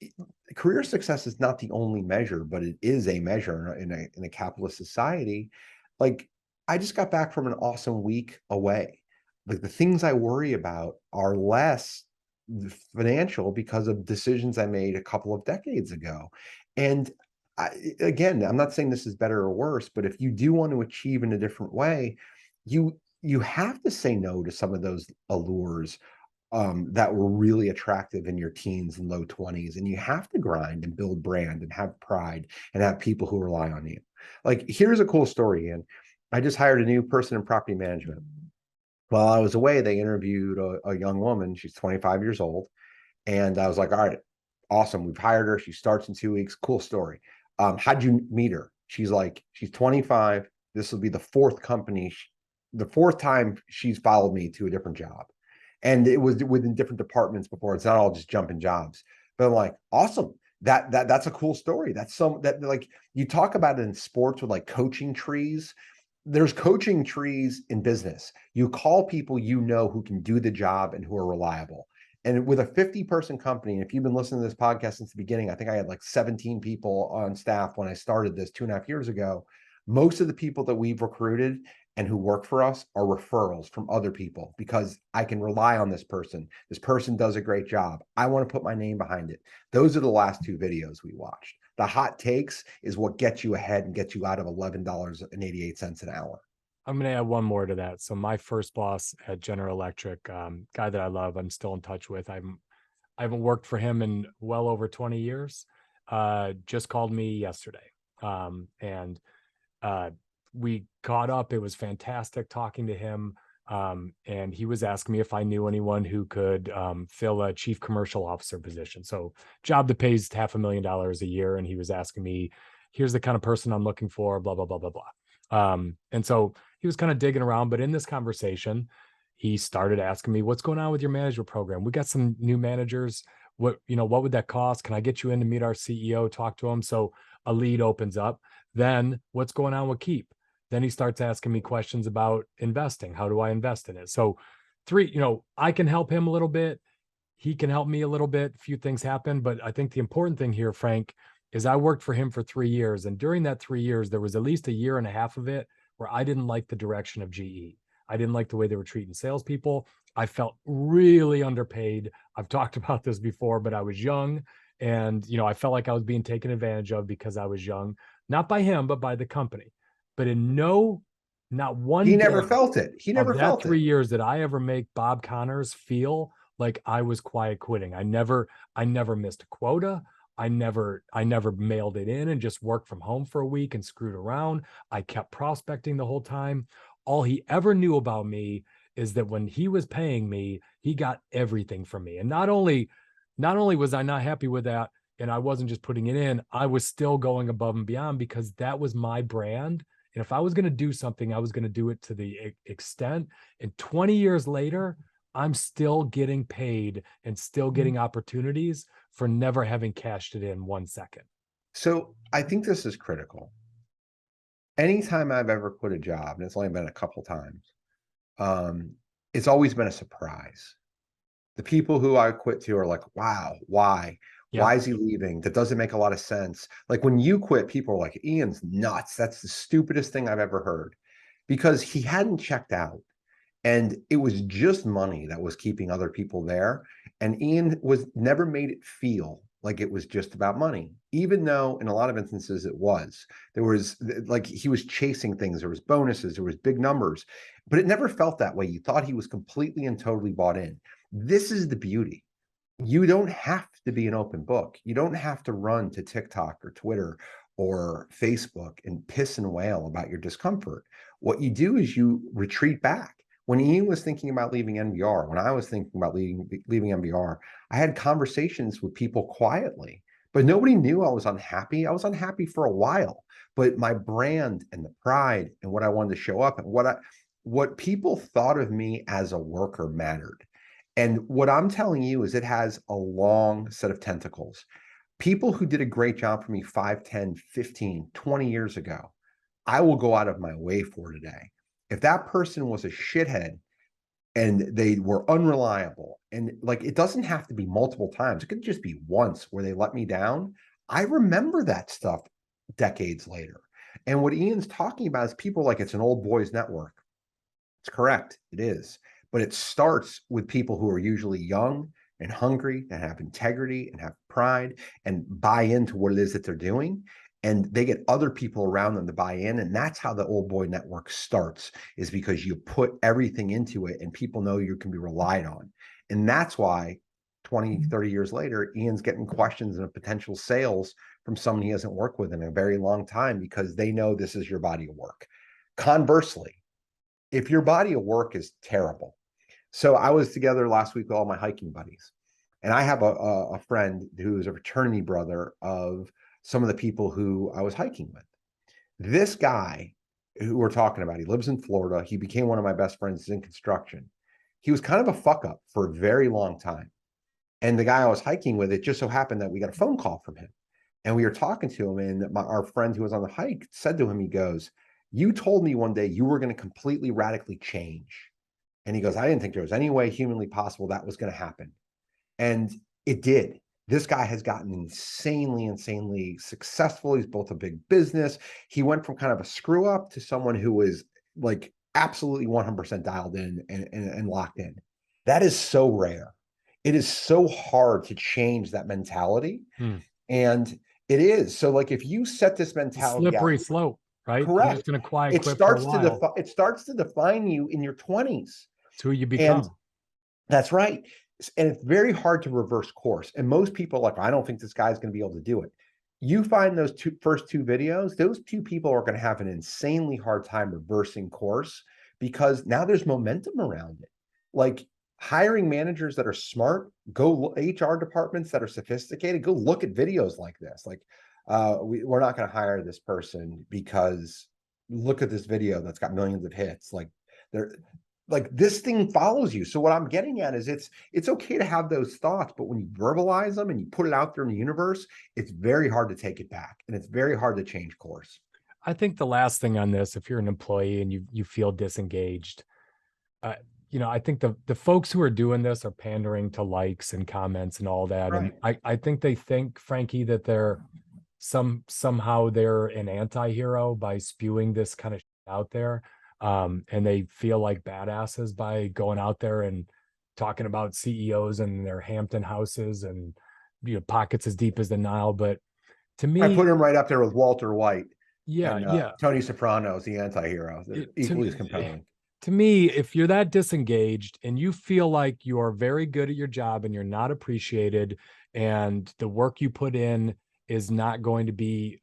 B: career success is not the only measure, but it is a measure in a capitalist society. Like I just got back from an awesome week away. Like the things I worry about are less financial because of decisions I made a couple of decades ago. And again, I'm not saying this is better or worse, but if you do want to achieve in a different way, you have to say no to some of those allures that were really attractive in your teens and low 20s. And you have to grind and build brand and have pride and have people who rely on you. Like, here's a cool story, Ian. I just hired a new person in property management. While I was away, they interviewed a young woman. She's 25 years old. And I was like, all right, awesome. We've hired her. She starts in 2 weeks. Cool story. How'd you meet her? She's 25. This will be the fourth time she's followed me to a different job. And it was within different departments before. It's not all just jumping jobs. But I'm like, awesome. That's a cool story. That's like you talk about it in sports with like coaching trees. There's coaching trees in business. You call people you know who can do the job and who are reliable. And with a 50-person company, and if you've been listening to this podcast since the beginning, I think I had like 17 people on staff when I started this 2.5 years ago. Most of the people that we've recruited and who work for us are referrals from other people because I can rely on this person. This person does a great job. I want to put my name behind it. Those are the last 2 videos we watched. The hot takes is what gets you ahead and gets you out of $11.88 an hour.
A: I'm going to add one more to that. So my first boss at General Electric, guy that I love, I'm still in touch with. I haven't worked for him in well over 20 years. Just called me yesterday. And we caught up. It was fantastic talking to him. And he was asking me if I knew anyone who could fill a chief commercial officer position. So job that pays $500,000 a year. And he was asking me, here's the kind of person I'm looking for, blah, blah, blah, blah, blah. And so he was kind of digging around, but in this conversation, he started asking me, what's going on with your management program? We got some new managers. What would that cost? Can I get you in to meet our CEO, talk to him? So a lead opens up. Then what's going on with Keep? Then he starts asking me questions about investing. How do I invest in it? So I can help him a little bit. He can help me a little bit. A few things happen. But I think the important thing here, Frank, is I worked for him for 3 years. And during that 3 years, there was at least a year and a half of it where I didn't like the direction of GE. I didn't like the way they were treating salespeople. I felt really underpaid. I've talked about this before, but I was young. And, I felt like I was being taken advantage of because I was young, not by him, but by the company. But not one
B: He never
A: day
B: felt it. He never
A: of that
B: felt
A: 3 years did I ever make Bob Connors feel like I was quiet quitting. I never missed a quota. I never mailed it in and just worked from home for a week and screwed around. I kept prospecting the whole time. All he ever knew about me is that when he was paying me, he got everything from me. And not only was I not happy with that, and I wasn't just putting it in, I was still going above and beyond because that was my brand. And if I was going to do something, I was going to do it to the extent. And 20 years later, I'm still getting paid and still getting opportunities for never having cashed it in 1 second.
B: So I think this is critical. Anytime I've ever quit a job, and it's only been a couple times, it's always been a surprise. The people who I quit to are like, wow, why?
A: Yeah.
B: Why is he leaving? That doesn't make a lot of sense. Like when you quit, people are like, Ian's nuts. That's the stupidest thing I've ever heard, because he hadn't checked out. And it was just money that was keeping other people there. And Ian was never made it feel like it was just about money, even though in a lot of instances it was. There was like he was chasing things. There was bonuses. There was big numbers, but it never felt that way. You thought he was completely and totally bought in. This is the beauty. You don't have to be an open book. You don't have to run to TikTok or Twitter or Facebook and piss and wail about your discomfort. What you do is you retreat back. When Ian was thinking about leaving NBR, when I was thinking about leaving NBR, I had conversations with people quietly, but nobody knew I was unhappy. I was unhappy for a while, but my brand and the pride and what I wanted to show up and what people thought of me as a worker mattered. And what I'm telling you is it has a long set of tentacles. People who did a great job for me 5, 10, 15, 20 years ago, I will go out of my way for today. If that person was a shithead and they were unreliable, and like it doesn't have to be multiple times, it could just be once where they let me down. I remember that stuff decades later. And what Ian's talking about is people like it's an old boys network. It's correct. It is. But it starts with people who are usually young and hungry and have integrity and have pride and buy into what it is that they're doing. And they get other people around them to buy in. And that's how the old boy network starts, is because you put everything into it and people know you can be relied on. And that's why 20, 30 years later, Ian's getting questions and potential sales from someone he hasn't worked with in a very long time, because they know this is your body of work. Conversely, if your body of work is terrible. So I was together last week with all my hiking buddies, and I have a friend who is a fraternity brother of some of the people who I was hiking with. This guy who we're talking about, he lives in Florida. He became one of my best friends. He's in construction. He was kind of a fuck up for a very long time. And the guy I was hiking with, it just so happened that we got a phone call from him. And we were talking to him, and our friend who was on the hike said to him, he goes, "You told me one day you were going to completely radically change." And he goes, "I didn't think there was any way humanly possible that was going to happen." And it did. This guy has gotten insanely successful. He's built a big business. He went from kind of a screw up to someone who was like absolutely 100% dialed in and locked in. That is so rare. It is so hard to change that mentality. And it is. So like if you set this mentality
A: slippery
B: out,
A: slope, right?
B: correct.
A: You're just going to quiet
B: It
A: quit
B: starts
A: for a while.
B: it starts to define you in your 20s.
A: It's who you become.
B: And that's right. And it's very hard to reverse course. And most people are like, I don't think this guy's going to be able to do it. You find those first two videos, those two people are going to have an insanely hard time reversing course, because now there's momentum around it. Like hiring managers that are smart, go HR departments that are sophisticated, go look at videos like this. Like, we're not going to hire this person because look at this video that's got millions of hits. Like this thing follows you. So what I'm getting at is it's okay to have those thoughts, but when you verbalize them and you put it out there in the universe, it's very hard to take it back, and it's very hard to change course.
A: I think the last thing on this, if you're an employee and you feel disengaged, I think the folks who are doing this are pandering to likes and comments and all that.
B: Right.
A: And I think they think, Frankie, that they're somehow they're an anti-hero by spewing this kind of shit out there. And they feel like badasses by going out there and talking about CEOs and their Hampton houses and pockets as deep as the Nile. But to me,
B: I put him right up there with Walter White.
A: Yeah,
B: and, Tony Soprano's the anti-hero. They're equally as compelling.
A: To me, if you're that disengaged and you feel like you are very good at your job and you're not appreciated, and the work you put in is not going to be,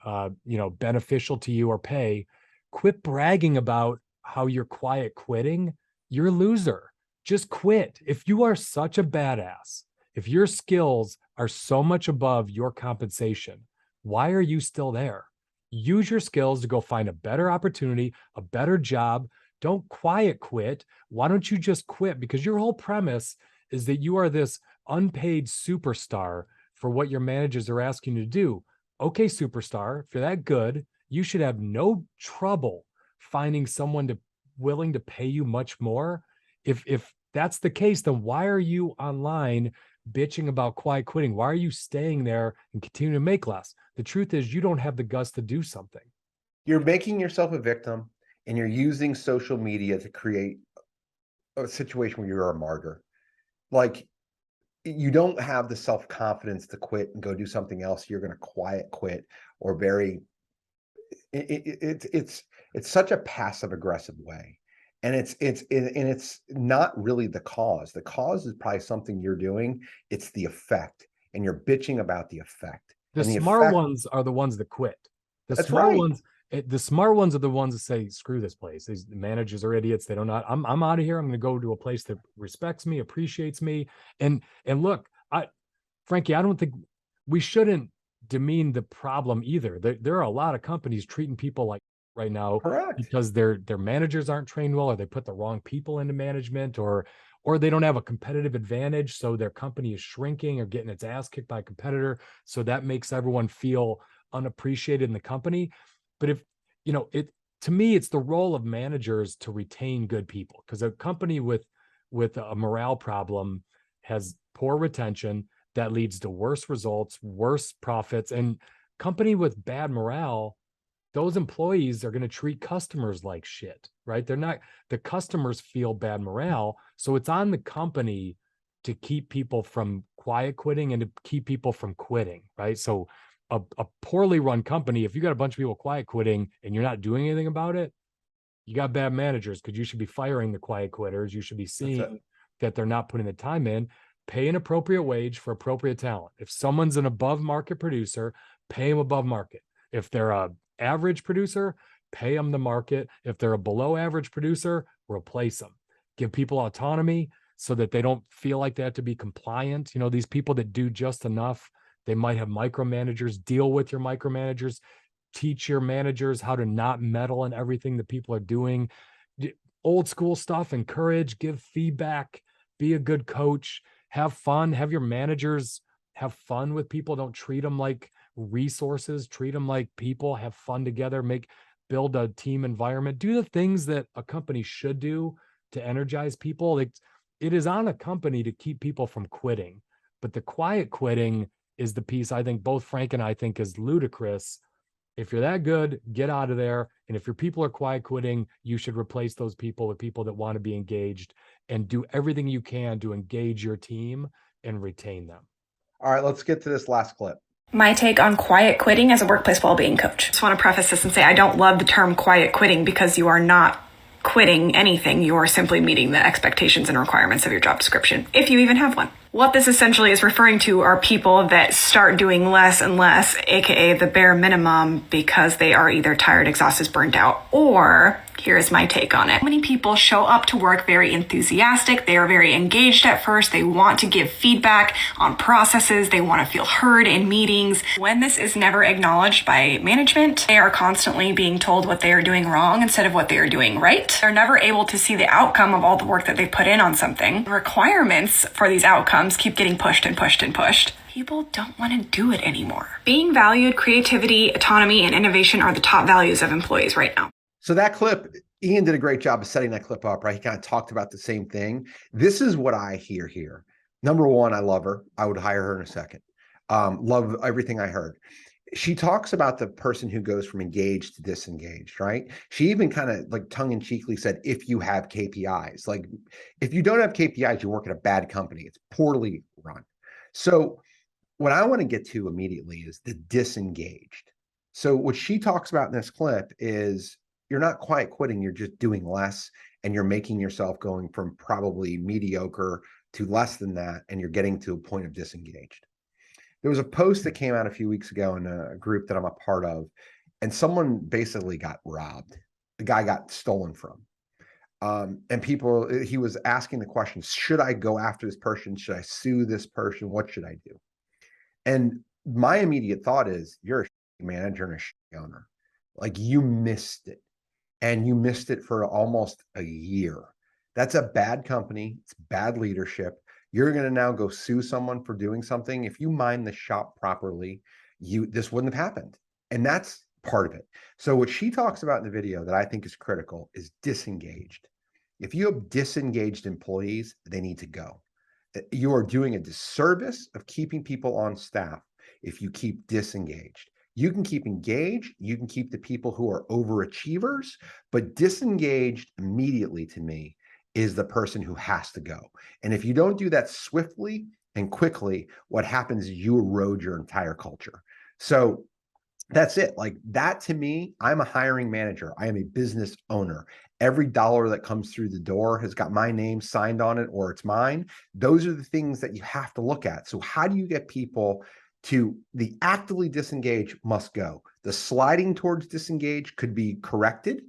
A: beneficial to you or pay, quit bragging about how you're quiet quitting. You're a loser. Just quit. If you are such a badass, if your skills are so much above your compensation, why are you still there? Use your skills to go find a better opportunity, a better job. Don't quiet quit. Why don't you just quit? Because your whole premise is that you are this unpaid superstar for what your managers are asking you to do. Okay, superstar, if you're that good, you should have no trouble finding someone willing to pay you much more. If that's the case, then why are you online bitching about quiet quitting? Why are you staying there and continuing to make less? The truth is you don't have the guts to do something.
B: You're making yourself a victim, and you're using social media to create a situation where you're a martyr. Like, you don't have the self-confidence to quit and go do something else. You're going to quiet quit or it's such a passive aggressive way. And it's not really the cause. The cause is probably something you're doing. It's the effect, and you're bitching about the effect.
A: The smart ones are the ones that quit. The smart ones are the ones that say, screw this place. These managers are idiots. They don't know. I'm out of here. I'm going to go to a place that respects me, appreciates me. And look, Frankie, I don't think we shouldn't demean the problem either. There are a lot of companies treating people like right now.
B: Correct.
A: Because their managers aren't trained well, or they put the wrong people into management, or they don't have a competitive advantage. So their company is shrinking or getting its ass kicked by a competitor. So that makes everyone feel unappreciated in the company. But to me, it's the role of managers to retain good people, because a company with a morale problem has poor retention that leads to worse results, worse profits. And company with bad morale, those employees are going to treat customers like shit, right? The customers feel bad morale. So it's on the company to keep people from quiet quitting and to keep people from quitting, right? So a poorly run company, if you got a bunch of people quiet quitting and you're not doing anything about it, you got bad managers, because you should be firing the quiet quitters. You should be seeing that they're not putting the time in. Pay an appropriate wage for appropriate talent. If someone's an above market producer, pay them above market. If they're a average producer, pay them the market. If they're a below average producer, replace them. Give people autonomy so that they don't feel like they have to be compliant. These people that do just enough, they might have micromanagers. Deal with your micromanagers. Teach your managers how to not meddle in everything that people are doing. Old school stuff, encourage, give feedback, be a good coach, have fun, have your managers have fun with people. Don't treat them like resources, treat them like people, have fun together, build a team environment, do the things that a company should do to energize people. It is on a company to keep people from quitting, but the quiet quitting is the piece I think both Frank and I think is ludicrous. If you're that good, get out of there. And if your people are quiet quitting, you should replace those people with people that want to be engaged, and do everything you can to engage your team and retain them.
B: All right, let's get to this last clip.
L: My take on quiet quitting as a workplace well-being coach. I just want to preface this and say I don't love the term quiet quitting, because you are not quitting anything. You are simply meeting the expectations and requirements of your job description, if you even have one. What this essentially is referring to are people that start doing less and less, aka the bare minimum, because they are either tired, exhausted, burnt out, or here's my take on it. Many people show up to work very enthusiastic. They are very engaged at first. They want to give feedback on processes. They want to feel heard in meetings. When this is never acknowledged by management, they are constantly being told what they are doing wrong instead of what they are doing right. They're never able to see the outcome of all the work that they put in on something. The requirements for these outcomes keep getting pushed and pushed and pushed. People don't want to do it anymore. Being valued, creativity, autonomy, and innovation are the top values of employees right now.
B: So that clip, Ian did a great job of setting that clip up, right? He kind of talked about the same thing. This is what I hear here. Number one, I love her. I would hire her in a second. Love everything I heard. She talks about the person who goes from engaged to disengaged, right? She even kind of like tongue-in-cheekly said, if you have KPIs, like if you don't have KPIs, you work at a bad company. It's poorly run. So what I want to get to immediately is the disengaged. So what she talks about in this clip is you're not quiet quitting, you're just doing less, and you're making yourself going from probably mediocre to less than that, and you're getting to a point of disengaged. There was a post that came out a few weeks ago in a group that I'm a part of, and someone basically got robbed. The guy got stolen from. And he was asking the question, should I go after this person? Should I sue this person? What should I do? And my immediate thought is, you're a manager and a owner. Like, you missed it. And you missed it for almost a year. That's a bad company. It's bad leadership. You're going to now go sue someone for doing something. If you mind the shop properly, this wouldn't have happened. And that's part of it. So what she talks about in the video that I think is critical is disengaged. If you have disengaged employees, they need to go. You are doing a disservice of keeping people on staff if you keep disengaged. You can keep engaged, you can keep the people who are overachievers, but disengaged immediately, to me, is the person who has to go. And if you don't do that swiftly and quickly, what happens is you erode your entire culture. So that's it. Like, that to me, I'm a hiring manager. I am a business owner. Every dollar that comes through the door has got my name signed on it, or it's mine. Those are the things that you have to look at. So how do you get people to the actively disengage must go? The sliding towards disengage could be corrected,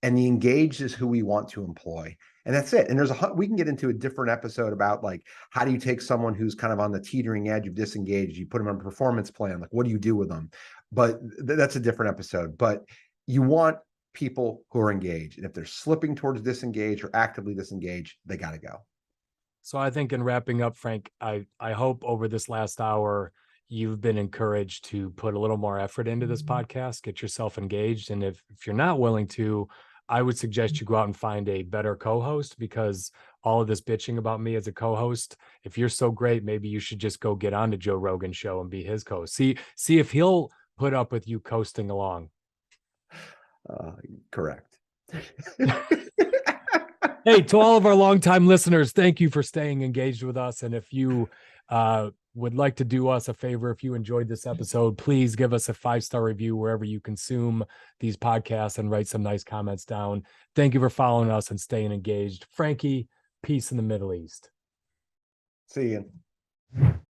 B: and the engaged is who we want to employ. And that's it. And we can get into a different episode about, like, how do you take someone who's kind of on the teetering edge of disengaged, you put them on a performance plan, like, what do you do with them? But that's a different episode. But you want people who are engaged. And if they're slipping towards disengage or actively disengaged, they got to go.
A: So I think in wrapping up, Frank, I hope over this last hour, you've been encouraged to put a little more effort into this podcast, get yourself engaged. And if you're not willing to, I would suggest you go out and find a better co-host, because all of this bitching about me as a co-host, if you're so great, maybe you should just go get on to Joe Rogan's show and be his co-host. See if he'll put up with you coasting along.
B: Correct.
A: Hey, to all of our longtime listeners, thank you for staying engaged with us. And if you would like to do us a favor, if you enjoyed this episode, please give us a 5-star review wherever you consume these podcasts and write some nice comments down. Thank you for following us and staying engaged. Frankie, peace in the Middle East.
B: See you.